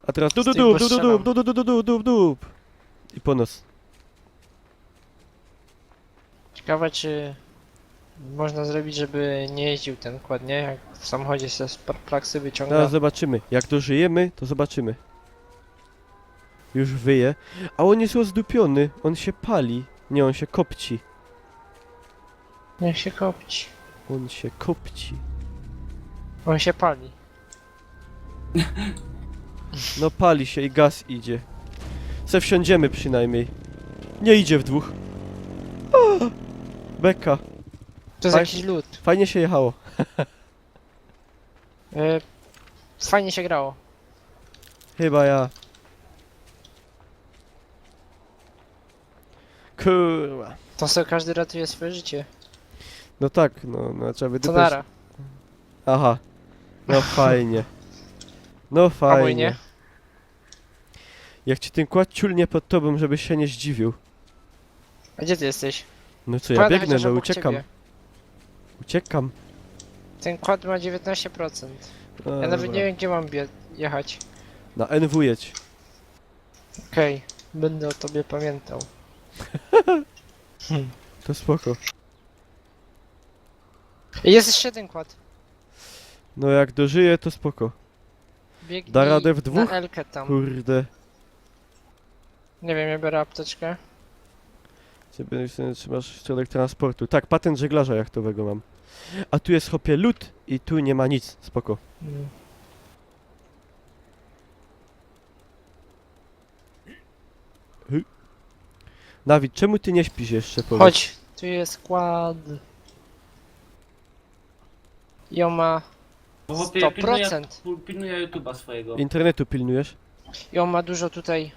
A teraz Z tych postrzelam. dup. I po nos. Ciekawe czy można zrobić, żeby nie jeździł ten kład, nie? Jak w samochodzie się z plaksy wyciąga. Teraz zobaczymy. Jak dożyjemy, to zobaczymy. Już wyje. A on jest rozdupiony. On się pali. Nie, on się kopci. Niech się kopci. On się kopci. On się pali. No pali się i gaz idzie. Se wsiądziemy przynajmniej. Nie idzie w dwóch. A, beka. To jest Faj- jakiś lód. Fajnie się jechało. Fajnie się grało. Chyba ja. Kurwa. To sobie każdy ratuje swoje życie. No tak, no trzeba by To dupę- nara. Aha. No fajnie. No A mój fajnie. nie? Jak ci ten kład ciulnie pod tobą, żebyś się nie zdziwił. A gdzie ty jesteś? No co, ja Pojadę biegnę, chociaż no obok uciekam. ciebie. Uciekam. Ten kład ma 19%. A, Ja nawet dobra. nie wiem gdzie mam jechać. Na NW jedź. Okej, będę o tobie pamiętał. To spoko. Jest jeszcze jeden kład. No jak dożyję, to spoko. Biegnij Da radę w dwóch? na Elkę tam. Kurde. Nie wiem, ja biorę apteczkę. Ciebie trzymasz środek transportu. Tak, patent żeglarza jachtowego mam. A tu jest hopie lód i tu nie ma nic. Spoko. Mm. Dawid, czemu ty nie śpisz jeszcze? Powiedz? Chodź, tu jest kład. I on ma Bo chłopie, ja 100%. pilnuję YouTube'a swojego. Internetu pilnujesz? I on ma dużo tutaj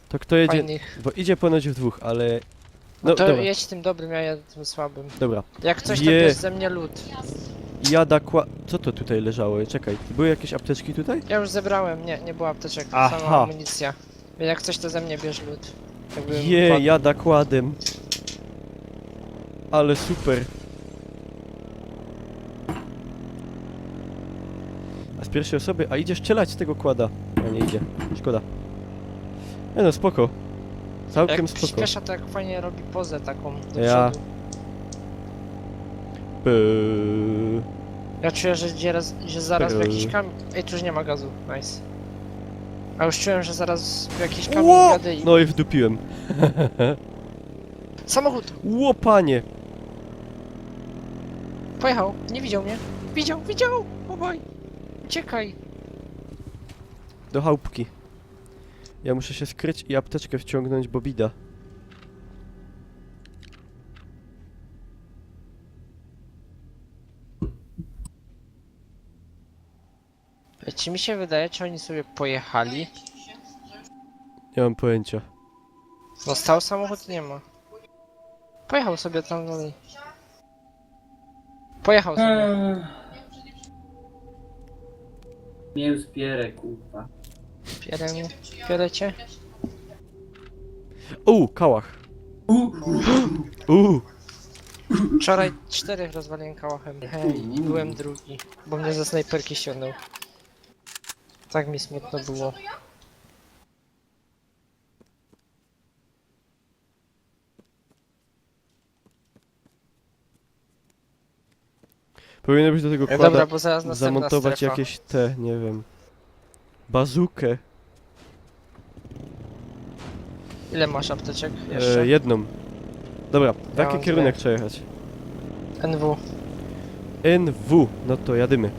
To kto jedzie? fajnych. Bo idzie ponoć w dwóch, ale... No No to dobra, jedź tym dobrym, ja jadę tym słabym. dobra. Jak coś to Je. bierz ze mnie lód. Jada Co to tutaj leżało? Czekaj, były jakieś apteczki tutaj? Ja już zebrałem, nie było apteczek, Aha. sama amunicja. Jak coś to ze mnie bierz lód. Jakbym Je, padł. jada kładem. Ale super. A z pierwszej osoby, a idzie strzelać z tego kłada. A nie idzie, szkoda. Nie no, spoko. Całkiem Jak spoko. przyspiesza to jak fajnie robi pozę taką do Ja. przodu. Pyy. Ja czuję, że zaraz w Pył. jakiś kamień... Ej, tu już nie ma gazu, nice. A już czułem, że zaraz w jakiś kamień Ło! jadę i... No i wdupiłem. Samochód! Łopanie. Pojechał, nie widział mnie. Widział! Obaj! Uciekaj! Do chałupki. Ja muszę się skryć i apteczkę wciągnąć, bo bida. Czy mi się wydaje, czy oni sobie pojechali? Nie mam pojęcia. No stał samochód, nie ma. Pojechał sobie tam dalej. Pojechał sobie. Nie zbierę, kurwa. Pierecie? Kałach. Wczoraj 4 rozwaliłem kałachem. Hej, i byłem drugi, bo mnie ze snajperki ściągnął. Tak mi smutno było. Powinno być do tego kłada Dobra, bo zaraz następna zamontować strefa. jakieś te, nie wiem... Bazukę. Ile masz apteczek jeszcze? Jedną. Dobra, w Ja jaki mam kierunek dwie. trzeba jechać? NW. NW, no to jadymy.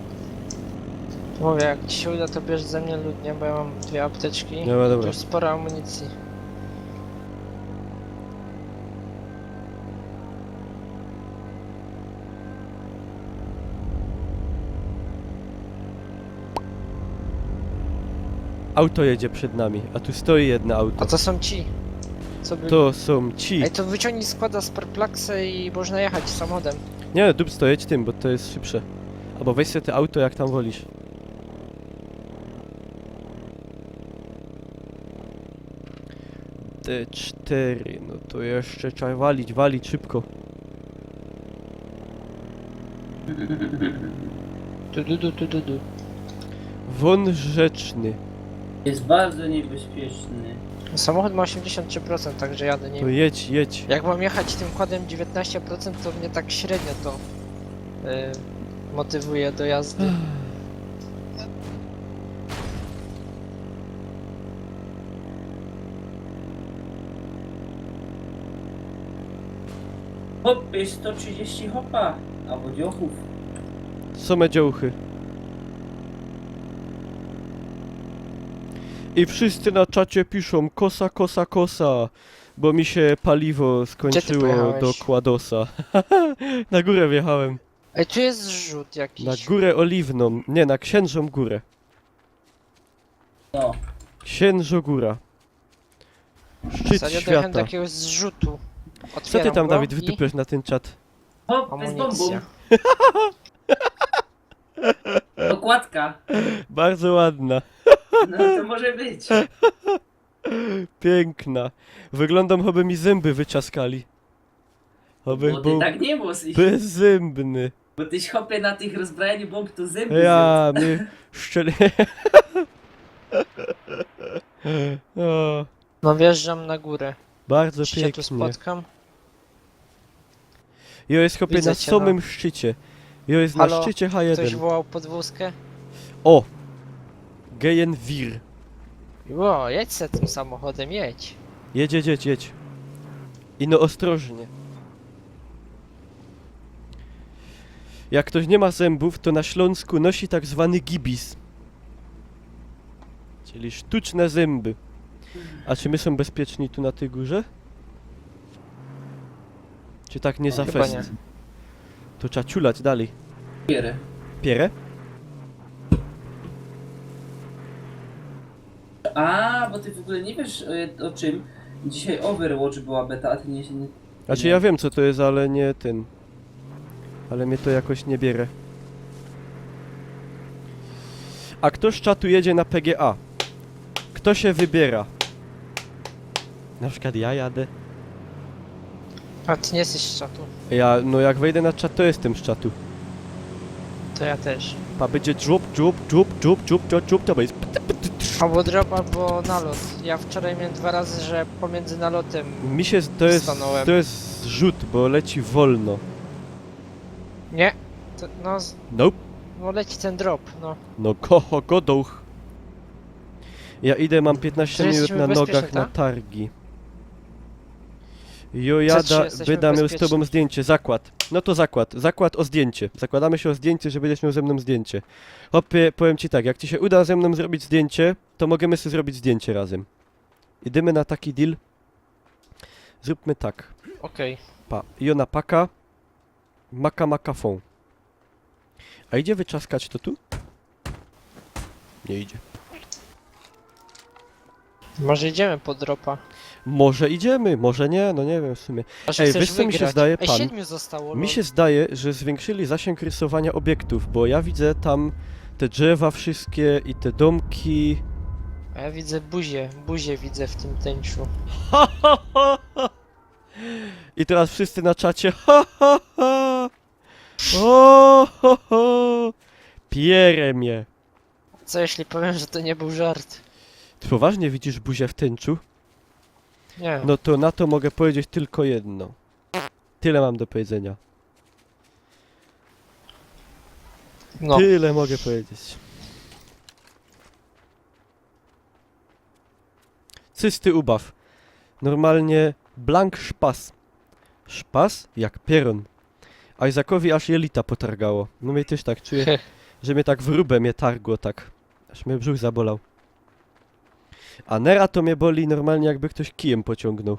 Mówię, jak ci się uda, to bierz ze mnie lód, nie? Bo ja mam 2 apteczki. Dobra, Tu dobra. już sporo amunicji. Auto jedzie przed nami, a tu stoi jedno A auto. to są ci. Co by... To są ci. Ej, to wyciągnij składa z perplaksy i można jechać samochodem. Nie, dup stojedź tym, bo to jest szybsze. Albo weź sobie to auto jak tam wolisz. D4, no to jeszcze trzeba walić szybko. Tu. Won rzeczny. Jest bardzo niebezpieczny. Samochód ma 83%, także jadę To nim. jedź, jedź. Jak mam jechać tym kładem 19%, to mnie tak średnio to motywuje do jazdy. Hopy, 130 hopa. Albo dziochów. Same działchy. I wszyscy na czacie piszą kosa, kosa, kosa, bo mi się paliwo skończyło do pojechałeś? Kładosa. Na górę wjechałem. Ej, tu jest zrzut jakiś. Na górę oliwną. Nie, na Księżą Górę. No. Księżogóra. Szczyt Serio, dojechałem do świata. jakiegoś zrzutu. Co ty Otwieram tam, go Dawid, i wydupiasz na ten czat? Hop, z bombą. amunicja. Okładka. Bardzo ładna. No to może być. Piękna. Wyglądam, choby mi zęby wyczaskali. Choby Bo ty był tak nie musisz. bezzębny. Bo tyś hopie na tych rozbrajaniu bomb to zęby Ja, mnie szczeli... O, No wjeżdżam na górę. bardzo Czy się tu pięknie. spotkam? Jo jest chłopie Widzę na cię, samym szczycie. Jo jest Halo? na szczycie Ktoś H1. wołał podwózkę? O! Gejenwir. Ło, jedź se tym samochodem, jedź. Jedź, jedź, jedź, jedź. I no ostrożnie. Jak ktoś nie ma zębów, to na Śląsku nosi tak zwany gibis. Czyli sztuczne zęby. A czy my są bezpieczni tu na tej górze? Czy tak nie za Chyba fest? nie. To trzeba ciulać dalej. Pierę. Pierę? A, bo ty w ogóle nie wiesz o czym. Dzisiaj Overwatch była beta, a ty nie... Znaczy ja wiem co to jest, ale nie ten. Ale mnie to jakoś nie bierze. A kto z czatu jedzie na PGA? Kto się wybiera? Na przykład ja jadę. A ty nie jesteś z czatu. No jak wejdę na czat, to jestem z czatu. To ja też. Pa będzie drop, to będzie... Albo drop, albo nalot. Ja wczoraj miałem 2 razy, że pomiędzy nalotem. Mi się, Stanąłem. to jest zrzut, bo leci wolno. Nie. To, no, Nope. no leci ten drop, no. No koho, godoch. Ja idę, mam 15 To minut jesteśmy na bezpieczni, nogach na tak? targi. Jo C3 jada, jesteśmy będę miał z tobą bezpieczni. zdjęcie, zakład. No to zakład, zakład o zdjęcie. Zakładamy się o zdjęcie, że będziesz miał ze mną zdjęcie. Hopie, powiem ci tak, jak ci się uda ze mną zrobić zdjęcie, to możemy sobie zrobić zdjęcie razem. Idziemy na taki deal. Zróbmy tak. Okej. Pa, Jona paka. Maka makafon. A idzie wyczaskać to tu? Nie idzie. Może idziemy po dropa. Może idziemy, może nie, no nie wiem w sumie. Może Ej, chcesz wiesz co mi się wygrać? zdaje, Ej, pan? 7 zostało, Mi lol. się zdaje, że zwiększyli zasięg rysowania obiektów, bo ja widzę tam te drzewa wszystkie i te domki. A ja widzę buzię widzę w tym tęczu. I teraz wszyscy na czacie. O, ho, ho. Pierę mnie. Co jeśli powiem, że to nie był żart? Ty poważnie widzisz buzię w tęczu? Nie. No to na to mogę powiedzieć tylko jedno. Tyle mam do powiedzenia. No. Tyle mogę powiedzieć. Cysty ubaw. Normalnie blank szpas. Szpas jak pieron. Isaacowi aż jelita potargało. No mnie też tak czuję, że mnie tak w rubę mnie targło tak. Aż mnie brzuch zabolał. A Nera to mnie boli normalnie jakby ktoś kijem pociągnął.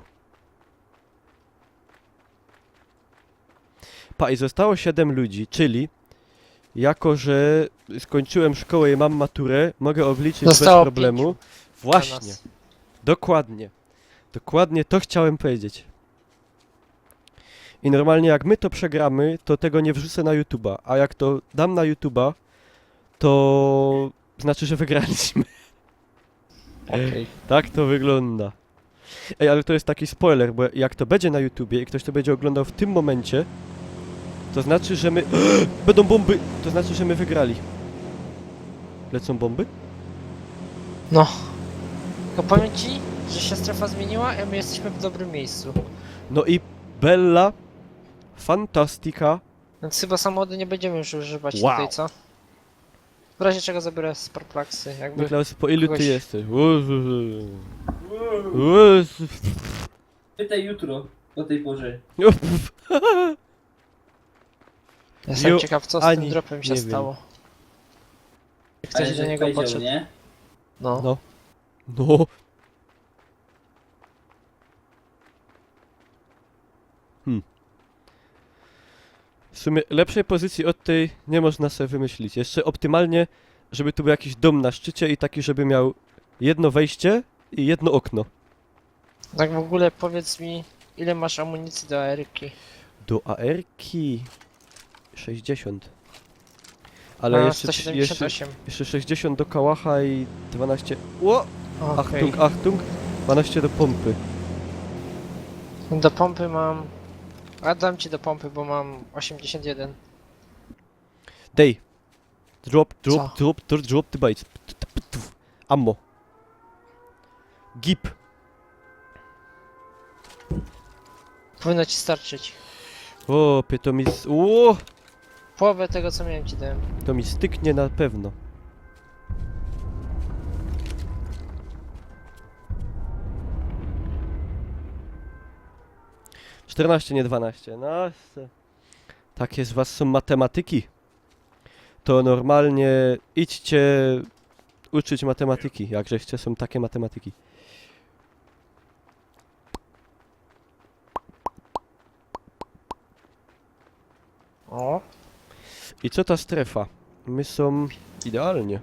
Pa i zostało 7 ludzi, czyli jako, że skończyłem szkołę i mam maturę, mogę obliczyć Zostało bez problemu. 5 Właśnie, dla nas. dokładnie. Dokładnie to chciałem powiedzieć. I normalnie jak my to przegramy, to tego nie wrzucę na YouTube'a, a jak to dam na YouTube'a, to znaczy, że wygraliśmy. Okej. Tak to wygląda. Ej, ale to jest taki spoiler, bo jak to będzie na YouTubie i ktoś to będzie oglądał w tym momencie, to znaczy, że my... Będą bomby! To znaczy, że my wygrali. Lecą bomby? No. Tylko powiem ci, że się strefa zmieniła, a my jesteśmy w dobrym miejscu. No i Bella Fantastica. Więc chyba samochody nie będziemy już używać Wow. tutaj, co? W razie czego zabiorę Sparplaxy, jakby... Niklaus, po ilu ty kogoś- jesteś? Pytaj jutro o tej porze. Jestem Jo, ciekaw, co z ani tym dropem się nie wiem. stało. Ale Ktoś do że niego powiedział, podszedł. nie? No. No. No. W sumie lepszej pozycji od tej nie można sobie wymyślić. Jeszcze optymalnie, żeby tu był jakiś dom na szczycie i taki, żeby miał jedno wejście i jedno okno. Tak w ogóle powiedz mi, ile masz amunicji do AR-ki? Do AR-ki 60. Ale A, jeszcze 178. 60 do kałacha i 12... Ło! Okej. Achtung, Achtung! 12 do pompy. Do pompy mam... A dam ci do pompy, bo mam 81. Dej! Drop Co? the bites. Ammo. Gip. Powinno ci starczyć. O, to mi... O! Połowę tego, co miałem ci dałem. To mi styknie na pewno. Czternaście, nie 12. No, takie z was są matematyki. To normalnie idźcie uczyć matematyki, jakżeście są takie matematyki. O, I co ta strefa? My są idealnie.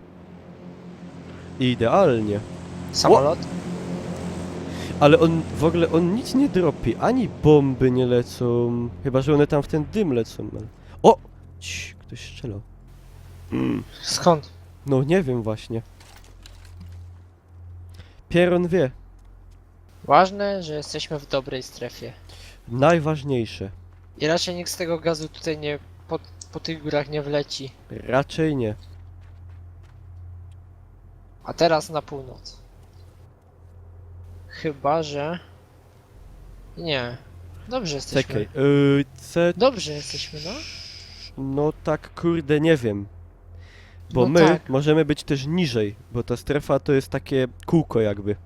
Idealnie. samolot? Ale on w ogóle on nic nie dropi, ani bomby nie lecą. Chyba że one tam w ten dym lecą. Ale... O! Cii, ktoś strzelał. Skąd? No nie wiem właśnie. Pieron wie. Ważne, że jesteśmy w dobrej strefie. Najważniejsze. I raczej nikt z tego gazu tutaj nie... Po tych górach nie wleci. Raczej nie. A teraz na północ. Chyba, że... Nie. Dobrze jesteśmy. Czekaj. Dobrze jesteśmy, no. No tak kurde nie wiem. Bo No my tak. możemy być też niżej, bo ta strefa to jest takie kółko jakby.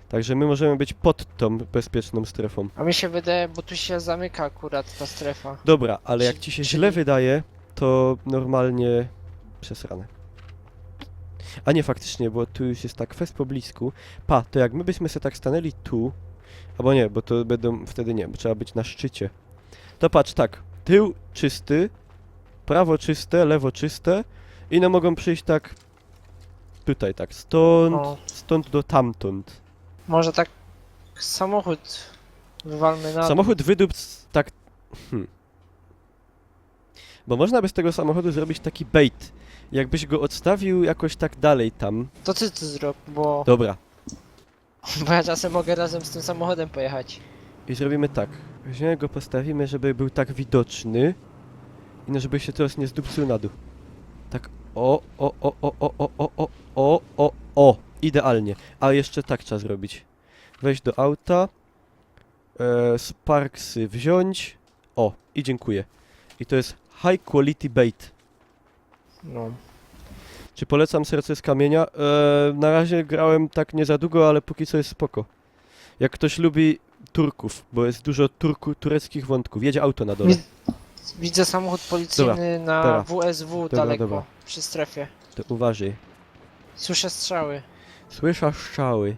Także my możemy być pod tą bezpieczną strefą. A mi się wydaje, bo tu się zamyka akurat ta strefa. Dobra, ale jak ci się Czyli- źle wydaje, to normalnie przesrane. A nie, faktycznie, bo tu już jest tak fest po blisku. Pa, to jak my byśmy się tak stanęli tu, albo nie, bo to będą, wtedy nie, bo trzeba być na szczycie. To patrz, tak, tył czysty, prawo czyste, lewo czyste i no mogą przyjść tak tutaj, tak, stąd, O. stąd do tamtąd. Może tak samochód wywalmy na... Samochód wydób tak... Bo można by z tego samochodu zrobić taki bait. Jakbyś go odstawił jakoś tak dalej tam. To ty zrób, bo... Dobra. Bo ja czasem mogę razem z tym samochodem pojechać. I zrobimy tak. Weźmiemy go, postawimy, żeby był tak widoczny. I no, żeby się teraz nie zdupcył na dół. Tak, o. Idealnie. A jeszcze tak trzeba zrobić. Wejść do auta. Sparksy wziąć. O, i dziękuję. I to jest high quality bait. No. Czy polecam Serce z Kamienia? Na razie grałem tak nie za długo, ale póki co jest spoko. Jak ktoś lubi Turków, bo jest dużo tureckich wątków. Jedzie auto na dole. Widzę samochód policyjny na dobra. WSW Dobra, daleko, dobra. przy strefie. To uważaj. Słyszę strzały. Słysza strzały.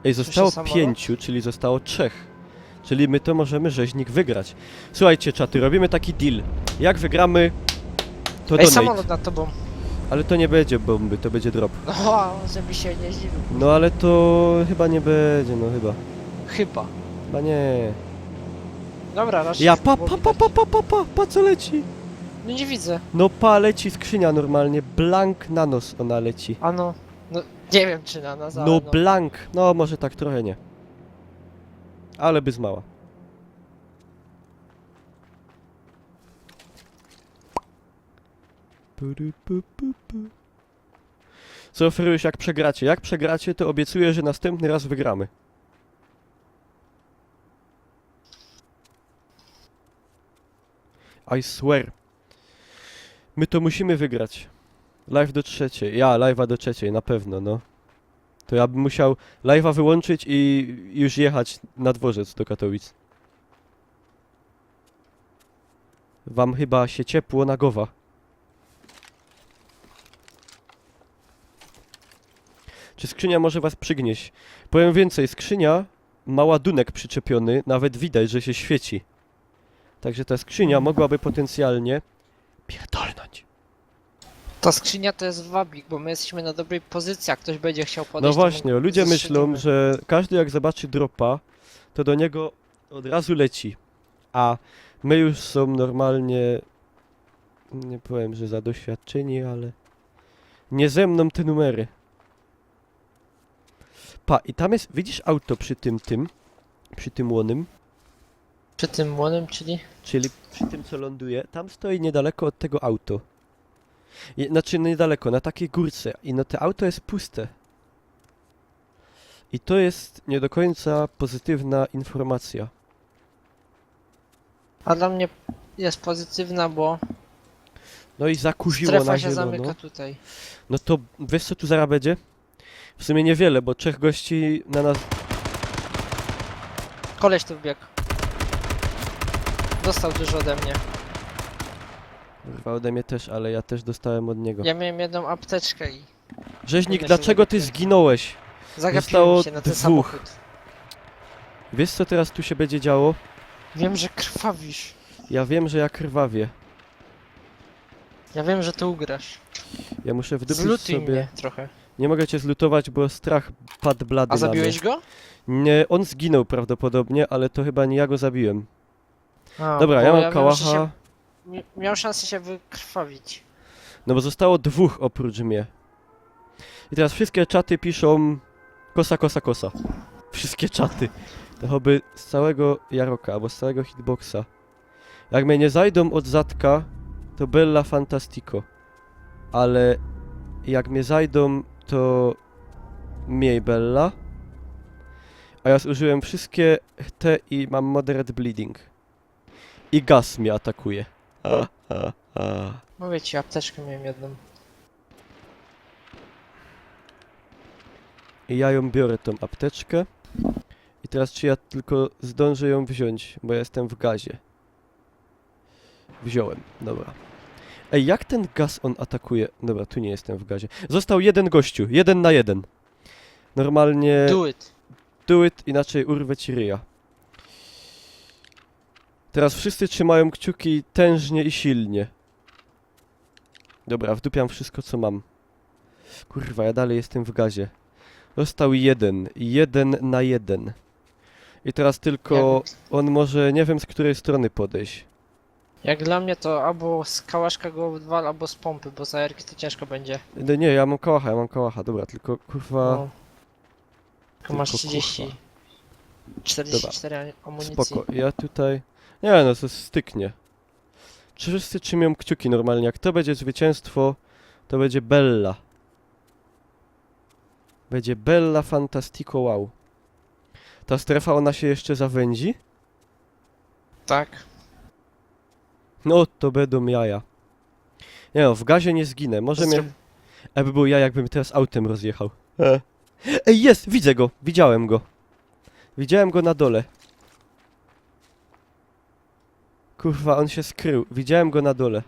Ej, zostało samolot? 5, czyli zostało 3. Czyli my to możemy rzeźnik wygrać. Słuchajcie, czaty, robimy taki deal. Jak wygramy, to Ej, donate. samolot nad tobą. Ale to nie będzie bomby, to będzie drop. No, żeby się nie zdziwił. No ale to chyba nie będzie, no chyba. Chyba. Chyba nie. Dobra, raczej... Ja, było widać. pa, co leci? No nie widzę. No pa, leci skrzynia normalnie, blank na nos ona leci. A no... No, nie wiem czy na nas, ale No blank, no może tak trochę nie. Ale by zmała. Co oferujesz jak przegracie? Jak przegracie, to obiecuję, że następny raz wygramy. I swear. My to musimy wygrać. Live do trzeciej. Ja, live'a do trzeciej, na pewno, no. To ja bym musiał live'a wyłączyć i już jechać na dworzec do Katowic. Wam chyba się ciepło na Gowa. Czy skrzynia może was przygnieść? Powiem więcej, skrzynia ma ładunek przyczepiony, nawet widać, że się świeci. Także ta skrzynia mogłaby potencjalnie pierdolnąć. Ta skrzynia to jest wabik, bo my jesteśmy na dobrej pozycji, jak ktoś będzie chciał podejść. No to właśnie, my ludzie myślą, zestrzelimy. że każdy jak zobaczy dropa, to do niego od razu leci. A my już są normalnie, nie powiem, że za doświadczeni, ale nie ze mną te numery. Pa, i tam jest, widzisz auto przy tym łonym, Przy tym młonym, czyli? czyli przy tym co ląduje, tam stoi niedaleko od tego auto. Znaczy niedaleko, na takiej górce i no to auto jest puste. I to jest nie do końca pozytywna informacja. A dla mnie jest pozytywna, bo No i zakurzyło strefa na się zamyka zielono. tutaj. No to wiesz co tu zaraz będzie? W sumie niewiele, bo 3 gości na nas... Koleś tu wbiegł. Dostał dużo ode mnie. Kurwa, ode mnie też, ale ja też dostałem od niego. Ja miałem jedną apteczkę i Rzeźnik, się dlaczego ty zagapiłem. zginąłeś? zagapiłem Zostało się na ten 2. samochód. Wiesz co teraz tu się będzie działo? Wiem, że krwawisz. Ja wiem, że ja krwawię. Ja wiem, że to ugrasz. Ja muszę wdupić Zlutuj sobie... mnie trochę. Nie mogę cię zlutować, bo strach padł blady A na zabiłeś mnie. go? Nie, on zginął prawdopodobnie, ale to chyba nie ja go zabiłem. A, Dobra, bo ja mam wiem, że kałacha. się- Miał szansę się wykrwawić. No bo zostało 2 oprócz mnie. I teraz wszystkie czaty piszą kosa, kosa, kosa. Wszystkie czaty. To choby z całego Jaroka, albo z całego hitboxa. Jak mnie nie zajdą od Zatka, to Bella Fantastico. Ale jak mnie zajdą, to mniej Bella. A ja zużyłem wszystkie te i mam moderate bleeding. I gaz mnie atakuje. A. Mówię ci, apteczkę miałem jedną. I ja ją biorę, tą apteczkę. I teraz czy ja tylko zdążę ją wziąć, bo ja jestem w gazie. Wziąłem, dobra. Ej, jak ten gaz on atakuje? Dobra, tu nie jestem w gazie. Został jeden gościu, 1 na 1. Normalnie Do it. do it, inaczej urwę ci ryja. Teraz wszyscy trzymają kciuki tężnie i silnie. Dobra, wdupiam wszystko co mam. Kurwa, ja dalej jestem w gazie. Został 1 na 1. I teraz tylko on może, nie wiem z której strony podejść. Jak dla mnie to albo z kałaszka go wywal, albo z pompy, bo za erki to ciężko będzie. No nie, ja mam kałacha, dobra, tylko kurwa... No. Tylko masz Tylko 30. kurwa. 44 amunicji. Spoko, ja tutaj... Nie no, to styknie. Czy wszyscy trzymią kciuki normalnie? Jak to będzie zwycięstwo, to będzie Bella. Będzie Bella Fantastico, wow. Ta strefa, ona się jeszcze zawędzi? Tak. No, to będą jaja. Nie no, w gazie nie zginę, może mnie... By był ja, jakbym teraz autem rozjechał. Ej, jest! Widzę go! Widziałem go. Widziałem go na dole. Kurwa, on się skrył. Widziałem go na dole.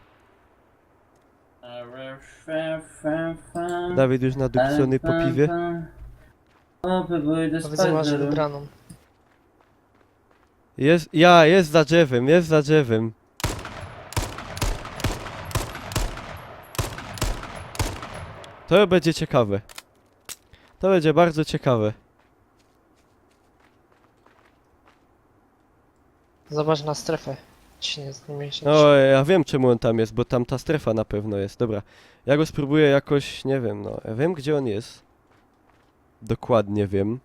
Dawid już nadupcony po piwie. Opy były do Powiedzmy, masz spaceru. wybraną. Jest za drzewem, jest za drzewem. To będzie ciekawe. To będzie bardzo ciekawe. Zobacz na strefę. Czy się nie zmieścisz. No, ja wiem czemu on tam jest, bo tam ta strefa na pewno jest. Dobra, ja go spróbuję jakoś, nie wiem, no. Ja wiem gdzie on jest. Dokładnie wiem.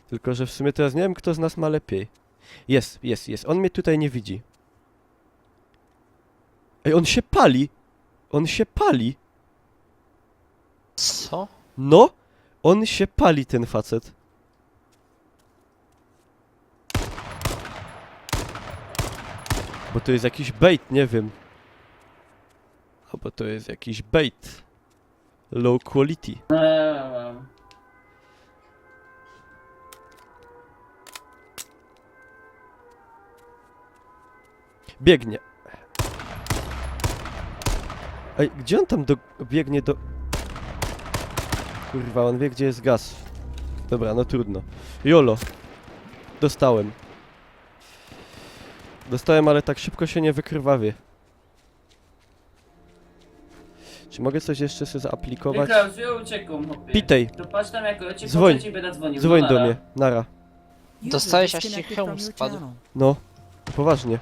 Tylko, że w sumie teraz nie wiem kto z nas ma lepiej. Jest. On mnie tutaj nie widzi. Ej, on się pali! On się pali! Co? No, on się pali, ten facet. Bo to jest jakiś bait, nie wiem. Albo to jest jakiś bait. Low quality. Biegnie. Ej, gdzie on tam biegnie do... Kurwa, on wie, gdzie jest gaz. Dobra, no trudno. Jolo. Dostałem. Dostałem, ale tak szybko się nie wykrwawię. Czy mogę coś jeszcze sobie zaaplikować? Wygrał, że ja uciekłem, hopie. Pitej. To patrz tam, jak uciekł, Dzwoń. to ci będę dzwonił. Dzwoń No do nara. mnie. Nara. Dostałeś, aż ci hełm spadł. No. Poważnie.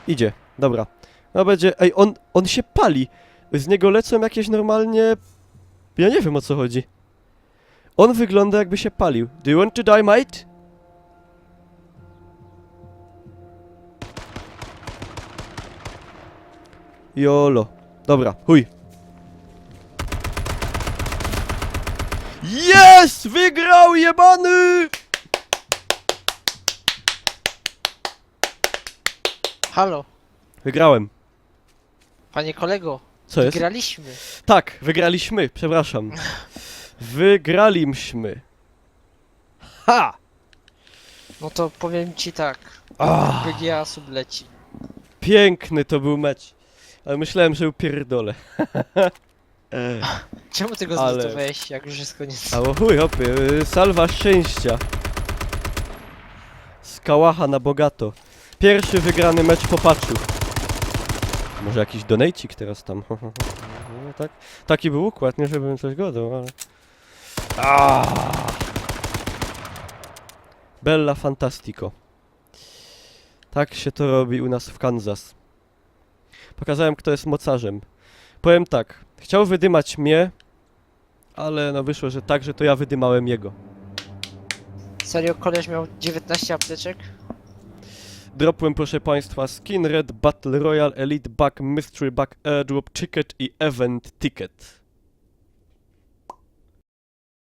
Idzie. Dobra. No będzie... Ej, on się pali. Z niego lecą jakieś normalnie... Ja nie wiem, o co chodzi. On wygląda, jakby się palił. Do you want to die, mate? Jolo. Dobra, chuj. Jest! Wygrał, jebany! Halo, Wygrałem. panie kolego, Co jest? graliśmy. Tak, wygraliśmy, przepraszam. Wygraliśmy. Ha! No to powiem ci tak, Ah, PGA sub leci. piękny to był mecz. Ale myślałem, że upierdolę. Czemu ty go Ale- zlutowałeś, jak już jest koniec? Ale chuj, hopie, salwa szczęścia. Z kałacha na bogato. Pierwszy wygrany mecz po patchu. Może jakiś donejcik teraz tam. No tak? Taki był układ, nie żebym coś godał, ale... Bella Fantastico. Tak się to robi u nas w Kansas. Pokazałem, kto jest mocarzem. Powiem tak, chciał wydymać mnie, ale no wyszło, że tak, że to ja wydymałem jego. Serio, koleś miał 19 apteczek? Dropłem, proszę państwa, Skin Red, Battle Royale, Elite Bug, Mystery Bug, Airdrop Ticket i Event Ticket.